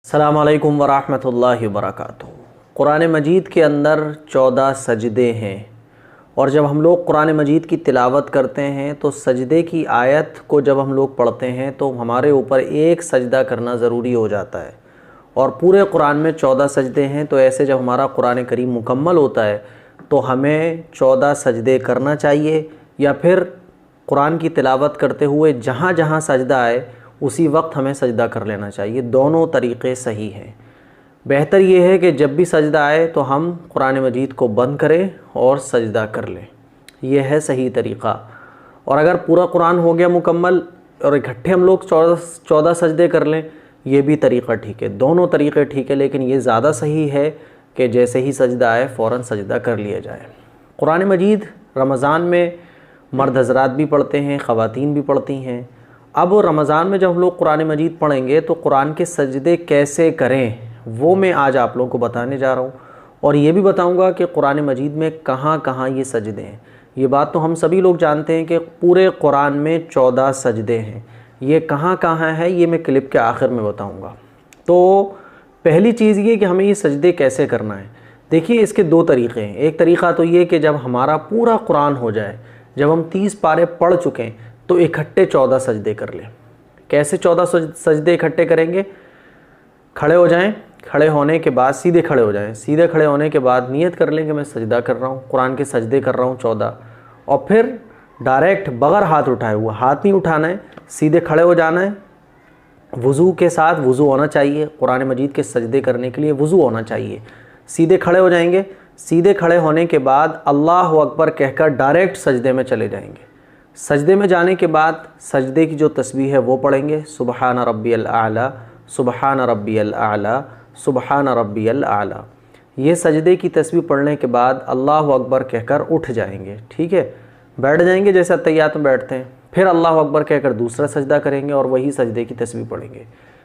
السلام علیکم ورحمۃ وبرکاتہ۔ قرآن مجید کے اندر 14 سجدے ہیں، اور جب ہم لوگ قرآن مجید کی تلاوت کرتے ہیں تو سجدے کی آیت کو جب ہم لوگ پڑھتے ہیں تو ہمارے اوپر ایک سجدہ کرنا ضروری ہو جاتا ہے، اور پورے قرآن میں 14 سجدے ہیں۔ تو ایسے جب ہمارا قرآن کریم مکمل ہوتا ہے تو ہمیں 14 سجدے کرنا چاہیے، یا پھر قرآن کی تلاوت کرتے ہوئے جہاں جہاں سجدہ آئے اسی وقت ہمیں سجدہ کر لینا چاہیے۔ دونوں طریقے صحیح ہیں۔ بہتر یہ ہے کہ جب بھی سجدہ آئے تو ہم قرآن مجید کو بند کریں اور سجدہ کر لیں، یہ ہے صحیح طریقہ۔ اور اگر پورا قرآن ہو گیا مکمل اور اکٹھے ہم لوگ 14 سجدے کر لیں، یہ بھی طریقہ ٹھیک ہے۔ دونوں طریقے ٹھیک ہے، لیکن یہ زیادہ صحیح ہے کہ جیسے ہی سجدہ آئے فوراً سجدہ کر لیا جائے۔ قرآن مجید رمضان میں مرد حضرات بھی پڑھتے ہیں، خواتین بھی پڑھتی ہیں۔ اب رمضان میں جب ہم لوگ قرآن مجید پڑھیں گے تو قرآن کے سجدے کیسے کریں وہ میں آج آپ لوگوں کو بتانے جا رہا ہوں، اور یہ بھی بتاؤں گا کہ قرآن مجید میں کہاں کہاں یہ سجدے ہیں۔ یہ بات تو ہم سبھی لوگ جانتے ہیں کہ پورے قرآن میں 14 سجدے ہیں، یہ کہاں کہاں ہے یہ میں کلپ کے آخر میں بتاؤں گا۔ تو پہلی چیز یہ کہ ہمیں یہ سجدے کیسے کرنا ہے۔ دیکھیے اس کے دو طریقے ہیں۔ ایک طریقہ تو یہ کہ جب ہمارا پورا قرآن ہو جائے، جب ہم 30 پارے پڑھ چکے ہیں تو اکٹھے 14 سجدے کر لیں۔ کیسے 14 سجدے اکٹھے کریں گے؟ کھڑے ہو جائیں، کھڑے ہونے کے بعد سیدھے کھڑے ہو جائیں، سیدھے کھڑے ہونے کے بعد نیت کر لیں کہ میں سجدہ کر رہا ہوں، قرآن کے سجدے کر رہا ہوں 14، اور پھر ڈائریکٹ بغیر ہاتھ اٹھائے ہوا، ہاتھ نہیں اٹھانا ہے، سیدھے کھڑے ہو جانا ہے۔ وضو کے ساتھ وضو ہونا چاہیے، قرآن مجید کے سجدے کرنے کے لیے وضو ہونا چاہیے۔ سیدھے کھڑے ہو جائیں گے، سیدھے کھڑے ہونے کے بعد اللہ اکبر کہہ کر ڈائریکٹ سجدے میں چلے جائیں گے۔ سجدے میں جانے کے بعد سجدے کی جو تسبیح ہے وہ پڑھیں گے، سبحان ربی الاعلی، سبحان ربی الاعلی، سبحان ربی الاعلی۔ یہ سجدے کی تسبیح پڑھنے کے بعد اللہ اکبر کہہ کر اٹھ جائیں گے، ٹھیک ہے، بیٹھ جائیں گے جیسے اتحیات میں بیٹھتے ہیں، پھر اللہ اکبر کہہ کر دوسرا سجدہ کریں گے اور وہی سجدے کی تسبیح پڑھیں گے۔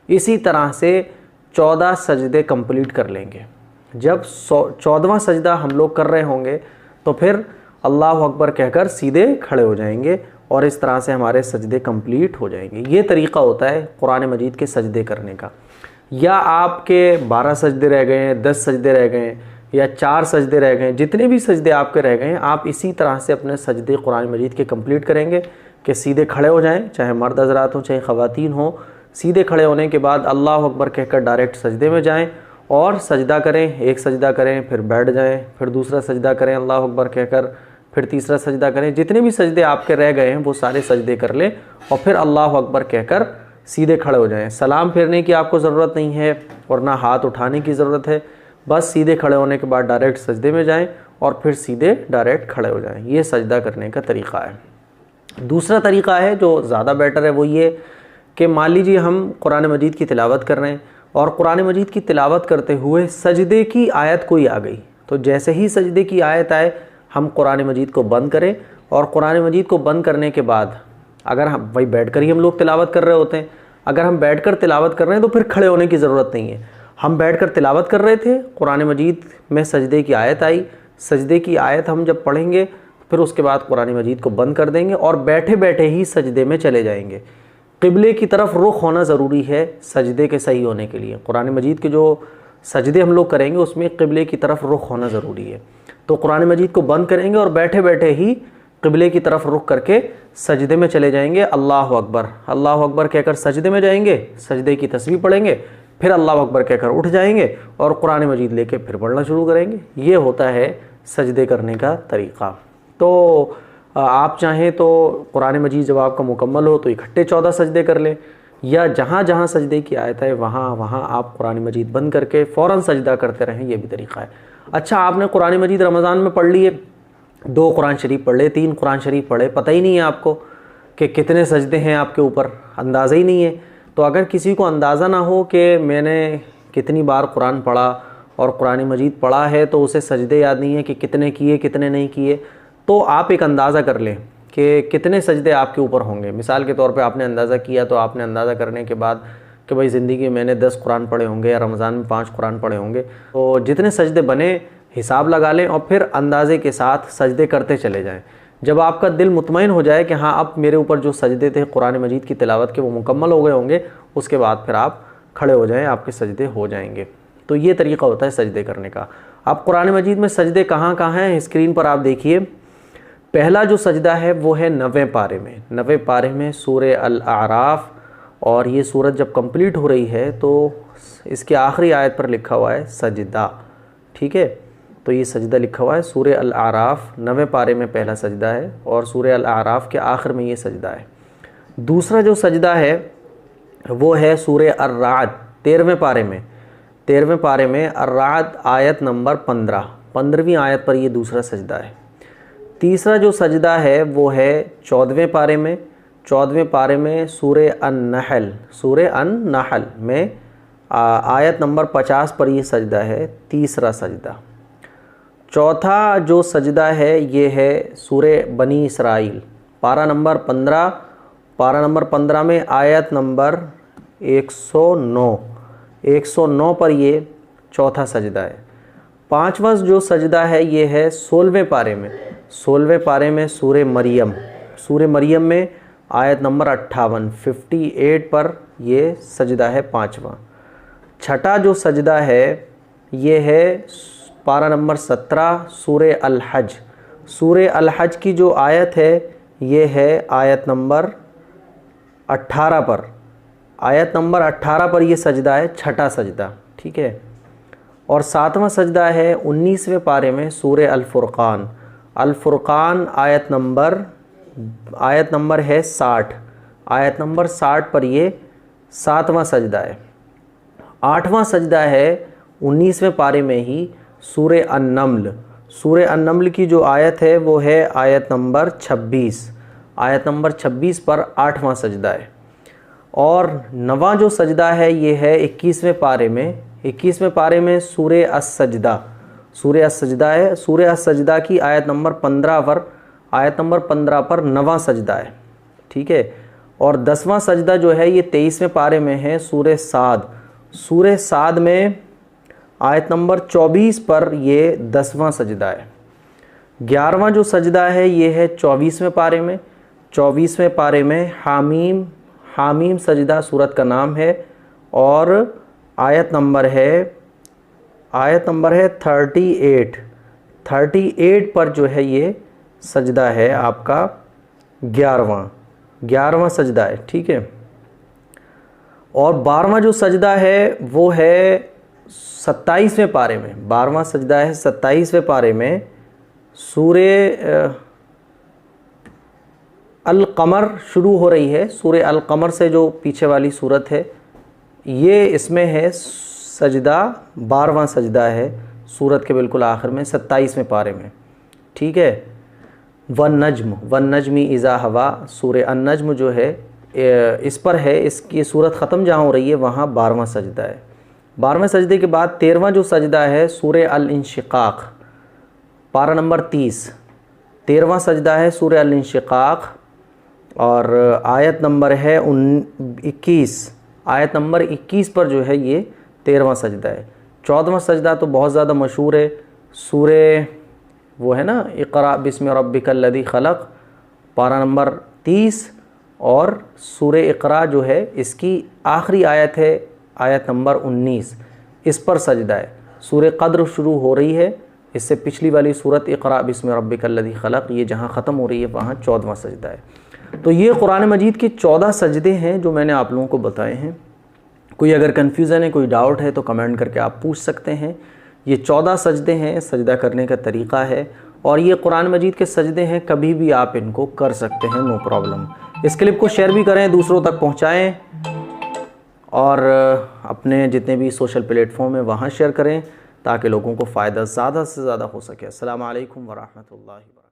اسی طرح سے 14 سجدے کمپلیٹ کر لیں گے۔ جب 14واں سجدہ ہم لوگ کر رہے ہوں گے تو پھر اللہ اکبر کہہ کر سیدھے کھڑے ہو جائیں گے، اور اس طرح سے ہمارے سجدے کمپلیٹ ہو جائیں گے۔ یہ طریقہ ہوتا ہے قرآن مجید کے سجدے کرنے کا۔ یا آپ کے 12 سجدے رہ گئے ہیں، 10 سجدے رہ گئے ہیں، یا 4 سجدے رہ گئے ہیں، جتنے بھی سجدے آپ کے رہ گئے ہیں آپ اسی طرح سے اپنے سجدے قرآن مجید کے کمپلیٹ کریں گے کہ سیدھے کھڑے ہو جائیں، چاہے مرد حضرات ہوں چاہے خواتین ہوں۔ سیدھے کھڑے ہونے کے بعد اللہ اکبر کہہ کر ڈائریکٹ سجدے میں جائیں اور سجدہ کریں، ایک سجدہ کریں، پھر بیٹھ جائیں، پھر دوسرا سجدہ کریں اللہ اکبر کہہ کر، پھر تیسرا سجدہ کریں۔ جتنے بھی سجدے آپ کے رہ گئے ہیں وہ سارے سجدے کر لیں، اور پھر اللہ اکبر کہہ کر سیدھے کھڑے ہو جائیں۔ سلام پھیرنے کی آپ کو ضرورت نہیں ہے اور نہ ہاتھ اٹھانے کی ضرورت ہے، بس سیدھے کھڑے ہونے کے بعد ڈائریکٹ سجدے میں جائیں اور پھر سیدھے ڈائریکٹ کھڑے ہو جائیں۔ یہ سجدہ کرنے کا طریقہ ہے۔ دوسرا طریقہ ہے جو زیادہ بیٹر ہے، وہ یہ کہ مان لیجیے ہم قرآن مجید کی تلاوت کر رہے ہیں اور قرآن مجید کی تلاوت کرتے ہوئے سجدے کی آیت کوئی آ گئی، تو جیسے ہی سجدے کی آیت آئے ہم قرآن مجید کو بند کریں، اور قرآن مجید کو بند کرنے کے بعد اگر ہم وہی بیٹھ کر ہی ہم لوگ تلاوت کر رہے ہوتے ہیں، اگر ہم بیٹھ کر تلاوت کر رہے ہیں تو پھر کھڑے ہونے کی ضرورت نہیں ہے۔ ہم بیٹھ کر تلاوت کر رہے تھے، قرآن مجید میں سجدے کی آیت آئی، سجدے کی آیت ہم جب پڑھیں گے پھر اس کے بعد قرآن مجید کو بند کر دیں گے اور بیٹھے بیٹھے ہی سجدے میں چلے جائیں گے۔ قبلے کی طرف رخ ہونا ضروری ہے سجدے کے صحیح ہونے کے لیے۔ قرآن مجید کے جو سجدے ہم لوگ کریں گے اس میں قبلے کی طرف رخ ہونا ضروری ہے۔ تو قرآن مجید کو بند کریں گے اور بیٹھے بیٹھے ہی قبلے کی طرف رخ کر کے سجدے میں چلے جائیں گے، اللہ اکبر اللہ اکبر کہہ کر سجدے میں جائیں گے، سجدے کی تسبیح پڑھیں گے، پھر اللہ اکبر کہہ کر اٹھ جائیں گے اور قرآن مجید لے کے پھر پڑھنا شروع کریں گے۔ یہ ہوتا ہے سجدے کرنے کا طریقہ۔ تو آپ چاہیں تو قرآن مجید جب آپ کا مکمل ہو تو اکٹھے 14 سجدے کر لیں، یا جہاں جہاں سجدے کی آیت ہے وہاں آپ قرآن مجید بند کر کے فوراً سجدہ کرتے رہیں، یہ بھی طریقہ ہے۔ اچھا، آپ نے قرآن مجید رمضان میں پڑھ لیے، 2 قرآن شریف پڑھ لے، 3 قرآن شریف پڑھے، پتہ ہی نہیں ہے آپ کو کہ کتنے سجدے ہیں آپ کے اوپر، اندازہ ہی نہیں ہے۔ تو اگر کسی کو اندازہ نہ ہو کہ میں نے کتنی بار قرآن پڑھا اور قرآن مجید پڑھا ہے تو اسے سجدے یاد نہیں ہے کہ کتنے کیے کتنے نہیں کیے، تو آپ ایک اندازہ کر لیں کہ کتنے سجدے آپ کے اوپر ہوں گے۔ مثال کے طور پہ آپ نے اندازہ کیا تو آپ نے اندازہ کرنے کے بعد کہ بھائی زندگی میں نے 10 قرآن پڑھے ہوں گے یا رمضان میں 5 قرآن پڑھے ہوں گے، تو جتنے سجدے بنے حساب لگا لیں اور پھر اندازے کے ساتھ سجدے کرتے چلے جائیں۔ جب آپ کا دل مطمئن ہو جائے کہ ہاں اب میرے اوپر جو سجدے تھے قرآن مجید کی تلاوت کے وہ مکمل ہو گئے ہوں گے، اس کے بعد پھر آپ کھڑے ہو جائیں آپ کے سجدے ہو جائیں گے۔ تو یہ طریقہ ہوتا ہے سجدے کرنے کا۔ اب قرآن مجید میں سجدے کہاں کہاں ہیں اسکرین پر آپ دیکھیے۔ پہلا جو سجدہ ہے وہ ہے 90 پارے میں، 90 پارے میں سورہ الاعراف، اور یہ سورت جب کمپلیٹ ہو رہی ہے تو اس کے آخری آیت پر لکھا ہوا ہے سجدہ، ٹھیک ہے؟ تو یہ سجدہ لکھا ہوا ہے سورہ الاعراف 90 پارے میں پہلا سجدہ ہے، اور سورہ الاعراف کے آخر میں یہ سجدہ ہے۔ دوسرا جو سجدہ ہے وہ ہے سورہ الرعد 13ویں پارے میں، 13ویں پارے میں الرعد آیت نمبر 15ویں آیت پر یہ دوسرا سجدہ ہے۔ تیسرا جو سجدہ ہے وہ ہے 14ویں پارے میں، 14ویں پارے میں سورہ النحل، سورہ النحل میں آیت نمبر 50 پر یہ سجدہ ہے، تیسرا سجدہ۔ چوتھا جو سجدہ ہے یہ ہے سورہ بنی اسرائیل، پارہ نمبر 15 میں آیت نمبر 109 پر یہ چوتھا سجدہ ہے۔ پانچواں جو سجدہ ہے یہ ہے 16ویں پارے میں، 16ویں پارے میں سورہ مریم میں آیت نمبر 58 پر یہ سجدہ ہے پانچواں۔ چھٹا جو سجدہ ہے یہ ہے پارہ نمبر 17 سورہ الحج، سورہ الحج کی جو آیت ہے یہ ہے آیت نمبر 18 پر، آیت نمبر 18 پر یہ سجدہ ہے، چھٹا سجدہ، ٹھیک ہے؟ اور ساتواں سجدہ ہے 19ویں پارے میں سورہ الفرقان، الفرقان آیت نمبر ہے 60، آیت نمبر 60 پر یہ ساتواں سجدہ ہے۔ آٹھواں سجدہ ہے 19ویں پارے میں ہی سورہ النمل، سورہ النمل کی جو آیت ہے وہ ہے آیت نمبر 26، آیت نمبر 26 پر آٹھواں سجدہ ہے۔ اور نواں جو سجدہ ہے یہ ہے 21ویں پارے میں، 21ویں پارے میں سورہ السجدہ، سورہ السجدہ ہے، سورہ السجدہ کی آیت نمبر 15 پر نواں سجدہ ہے، ٹھیک ہے؟ اور 10واں سجدہ جو ہے یہ 23ویں پارے میں ہے سورہ صاد، سورہ صاد میں آیت نمبر 24 پر یہ 10واں سجدہ ہے۔ 11واں جو سجدہ ہے یہ ہے 24ویں پارے میں، 24ویں پارے میں حامیم سجدہ سورت کا نام ہے، اور آیت نمبر ہے 38 پر جو ہے یہ سجدہ ہے آپ کا 11واں سجدہ ہے، ٹھیک ہے؟ اور 12واں جو سجدہ ہے وہ ہے 27ویں پارے میں، 12واں سجدہ ہے 27ویں پارے میں سورہ القمر شروع ہو رہی ہے، سورہ القمر سے جو پیچھے والی صورت ہے یہ اس میں ہے سجدہ، 12واں سجدہ ہے سورت کے بالکل آخر میں 27ویں پارے میں، ٹھیک ہے؟ والنجم اذا ہوا، سورہ النجم جو ہے اس پر ہے، اس کی صورت ختم جہاں ہو رہی ہے وہاں 12واں سجدہ ہے۔ 12ویں سجدے کے بعد 13واں جو سجدہ ہے سورہ الانشقاق، پارہ نمبر 30، 13واں سجدہ ہے سورہ الانشقاق، اور آیت نمبر ہے 21، آیت نمبر 21 پر جو ہے یہ 13واں سجدہ ہے۔ 14واں سجدہ تو بہت زیادہ مشہور ہے، سورہ وہ ہے نا اقرأ بسم ربک الذی خلق، پارہ نمبر 30، اور سورہ اقرأ جو ہے اس کی آخری آیت ہے آیت نمبر 19، اس پر سجدہ ہے۔ سورہ قدر شروع ہو رہی ہے، اس سے پچھلی والی سورت اقرأ بسم ربک الذی خلق یہ جہاں ختم ہو رہی ہے وہاں 14واں سجدہ ہے۔ تو یہ قرآن مجید کے 14 سجدے ہیں جو میں نے آپ لوگوں کو بتائے ہیں۔ کوئی اگر کنفیوژن ہے، کوئی ڈاؤٹ ہے تو کمنٹ کر کے آپ پوچھ سکتے ہیں۔ یہ 14 سجدے ہیں، سجدہ کرنے کا طریقہ ہے، اور یہ قرآن مجید کے سجدے ہیں، کبھی بھی آپ ان کو کر سکتے ہیں، نو پرابلم۔ اس کلپ کو شیئر بھی کریں، دوسروں تک پہنچائیں، اور اپنے جتنے بھی سوشل پلیٹ فارم ہیں وہاں شیئر کریں تاکہ لوگوں کو فائدہ زیادہ سے زیادہ ہو سکے۔ السلام علیکم ورحمۃ اللہ وبرکاتہ۔